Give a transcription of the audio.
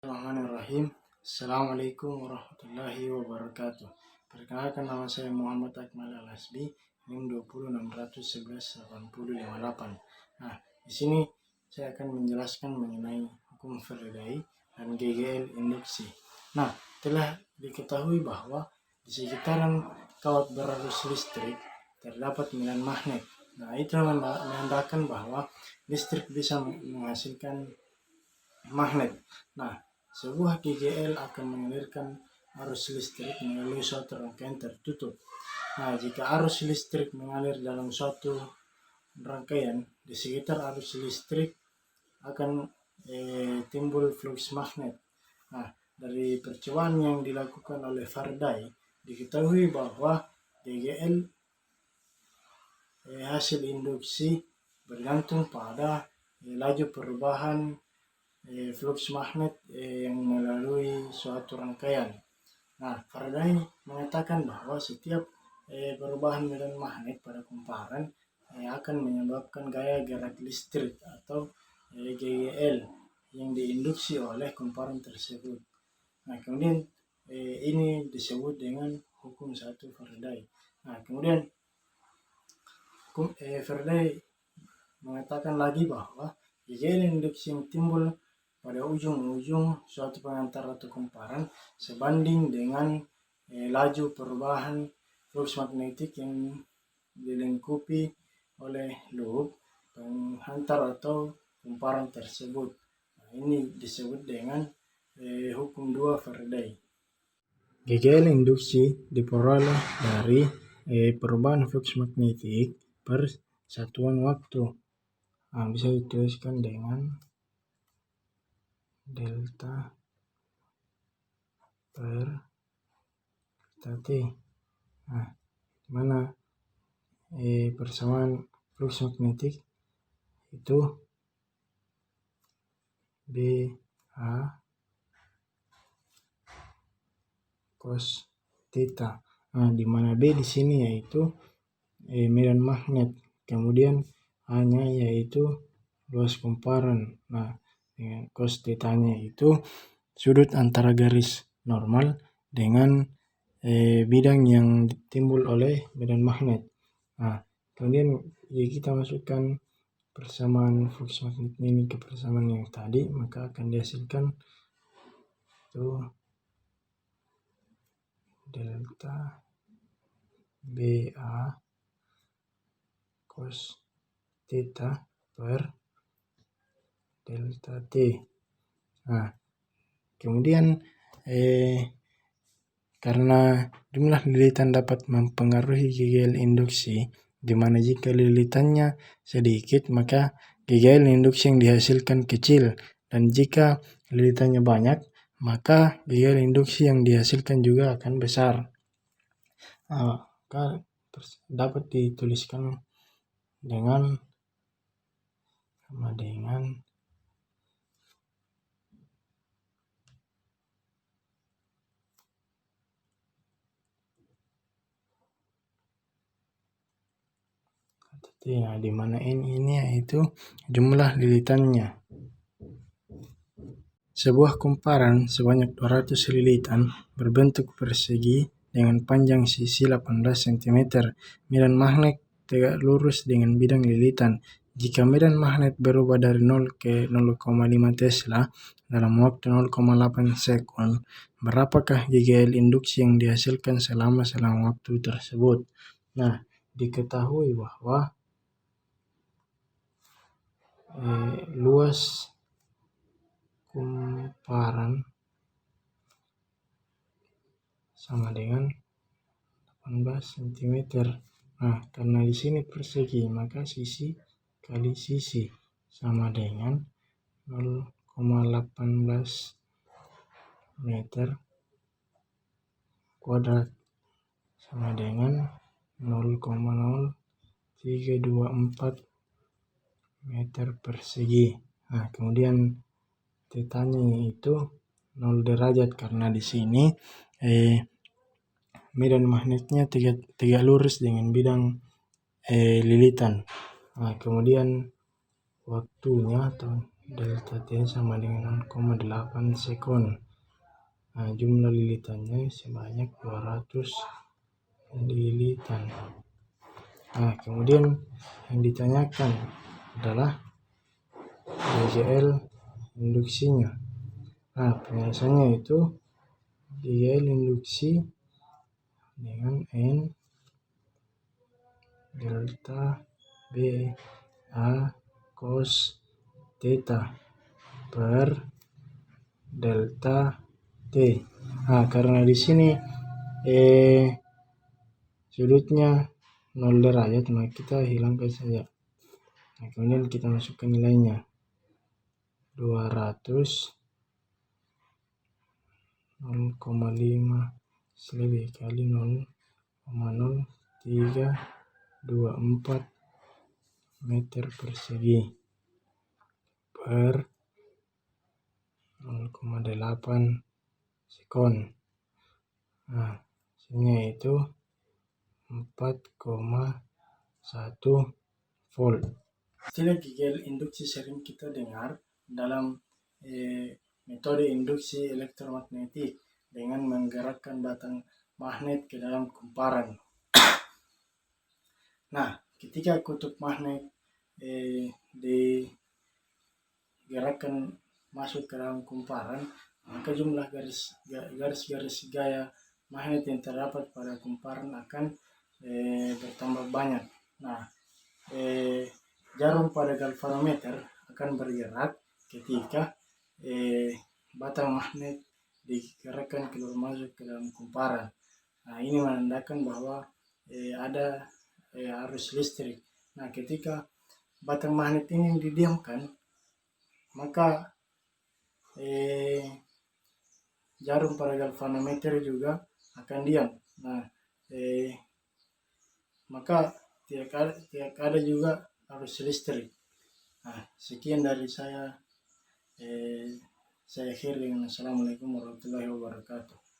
Bismillahirrahmanirrahim. Assalamualaikum warahmatullahi wabarakatuh. Perkenalkan, nama saya Muhammad Akmal Al-Hasbi, NIM 2016118058. Nah, di sini saya akan menjelaskan mengenai hukum Faraday dan GGL induksi. Nah, telah diketahui bahwa di sekitaran kawat berarus listrik terdapat medan magnet. Nah, itu menandakan bahwa listrik bisa menghasilkan magnet. Nah, sebuah GGL akan mengalirkan arus listrik melalui suatu rangkaian tertutup. Nah, jika arus listrik mengalir dalam suatu rangkaian, di sekitar arus listrik akan timbul flux magnet. Nah, dari percobaan yang dilakukan oleh Faraday, diketahui bahwa GGL hasil induksi bergantung pada laju perubahan flux magnet yang melalui suatu rangkaian. Nah, Faraday mengatakan bahwa setiap perubahan medan magnet pada kumparan akan menyebabkan gaya gerak listrik atau GGL yang diinduksi oleh kumparan tersebut. Nah, kemudian ini disebut dengan hukum satu Faraday. Nah, kemudian Faraday mengatakan lagi bahwa GGL induksi yang timbul pada ujung-ujung suatu pengantar atau kumparan sebanding dengan laju perubahan flux magnetik yang dilingkupi oleh loop penghantar atau kumparan tersebut. Nah, ini disebut dengan hukum 2 Faraday. GGL induksi diperoleh dari perubahan flux magnetik per satuan waktu. Nah, bisa dituliskan dengan delta per delta T. Nah, mana persamaan flux magnetik itu BA cos theta. Nah, di mana B di sini yaitu medan magnet, kemudian A-nya yaitu luas kumparan. Nah, dengan cos theta-nya itu sudut antara garis normal dengan bidang yang timbul oleh medan magnet. Nah, kemudian kita masukkan persamaan flux magnet ini ke persamaan yang tadi, maka akan dihasilkan itu delta BA cos theta per delta T. Nah, kemudian karena jumlah lilitan dapat mempengaruhi GGL induksi, di mana jika lilitannya sedikit maka GGL induksi yang dihasilkan kecil, dan jika lilitannya banyak maka GGL induksi yang dihasilkan juga akan besar. Maka dapat dituliskan dengan sama dengan di mana N ini yaitu jumlah lilitannya. Sebuah kumparan sebanyak 200 lilitan berbentuk persegi dengan panjang sisi 18 cm. Medan magnet tegak lurus dengan bidang lilitan. Jika medan magnet berubah dari 0 ke 0,5 Tesla dalam waktu 0,8 sekund, berapakah GGL induksi yang dihasilkan selama waktu tersebut? Nah, diketahui bahwa luas kumparan sama dengan 18 cm. Nah, karena di sini persegi, maka sisi kali sisi sama dengan 0,18 meter kuadrat sama dengan 0,0324 meter persegi. Nah, kemudian tetanya itu 0 derajat karena di sini medan magnetnya tegak lurus dengan bidang lilitan. Nah, kemudian waktunya atau delta T sama dengan 6,8 sekon. Nah, jumlah lilitannya sebanyak 200 lilitan. Nah, kemudian yang ditanyakan adalah GGL induksinya. Nah, penjelasannya itu GGL induksi dengan N delta B A cos theta per delta T. Nah, karena di sini sudutnya 0 derajat, maka kita hilangkan saja. Nah, kemudian kita masukkan nilainya 200 0,5 selebih kali 0,0324 meter persegi per 0,8 sekon. Nah, hasilnya itu 4,1 volt. Istilah GGL induksi sering kita dengar dalam metode induksi elektromagnetik dengan menggerakkan batang magnet ke dalam kumparan. Nah, ketika kutub magnet digerakkan masuk ke dalam kumparan, maka jumlah garis-garis gaya magnet yang terdapat pada kumparan akan bertambah banyak. Nah, jarum pada galvanometer akan bergerak ketika batang magnet digerakkan keluar masuk ke dalam kumparan. Nah, ini menandakan bahwa ada arus listrik. Nah, ketika batang magnet ini didiamkan, maka jarum pada galvanometer juga akan diam. Nah, maka tidak ada juga arus listrik. Nah, sekian dari saya. Saya akhiri dengan Assalamualaikum warahmatullahi wabarakatuh.